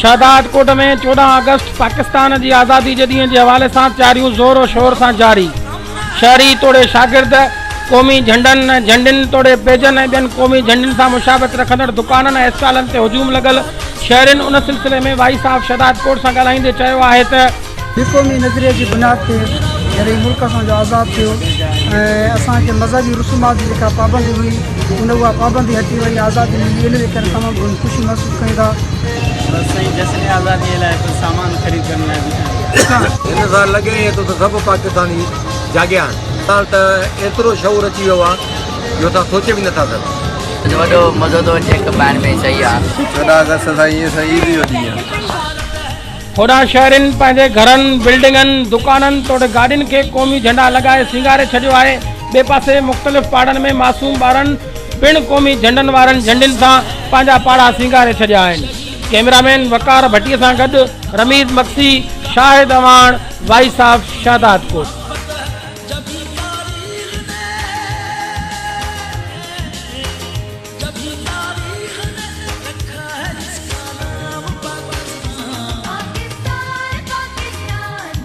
शहदाद कोट में 14 अगस्त पाकिस्तान की आज़ादी के ॾींहं के हवाले से तैयारियों ज़ोर शोर से जारी। शहरी तोड़े शागिर्द क़ौमी झंडन झंडिन तोड़े पेजन ऐं ॿियनि क़ौमी झंडिन से मुशाबत रखंदड़ दुकाननि ऐं स्टॉलनि ते हुजूम लगल। शहरनि उन सिलसिले में वाई साहब शहदाद कोट से ॻाल्हाईंदे चयो आहे त क़ौमी नज़रिए की बुनियाद ते जॾहिं मुल्क असांजो आज़ादु थियो ऐं असांखे मज़हबी रसूमात जी जेका पाबंदी हुई उन उहा पाबंदी हटी वई, आज़ादी मिली, इन जे करे तमामु घणी ख़ुशी महसूसु कयूं था। जश्न आज़ादी लाइ कुझु सामान ख़रीद करण लाइ हिन सां लॻे थो त सभु पाकिस्तानी जाॻिया आहिनि त एतिरो शऊर अची वियो आहे जो तव्हां सोचे बि नथा सघो। वॾो मज़ो थो अचे हिकु पाइण में। सही आहे। 14 अगस्त सां ईअं सही ईद जो ॾींहुं आहे। होॾां शहरनि पंहिंजे घरनि बिल्डिंगनि दुकाननि तोड़े गाॾियुनि खे क़ौमी झंडा लॻाए सिंगारे छॾियो आहे। ॿिए पासे मुख़्तलिफ़ पाड़नि में मासूम ॿारनि पिण क़ौमी झंडनि वारनि झंडियुनि सां पंहिंजा पाड़ा सिंगारे छॾिया आहिनि। कैमरामैन वकार भट्टीअ सां गॾु रमीज़ मक्सी, शाहिद अवान, वाई साहब शहदाद कोट।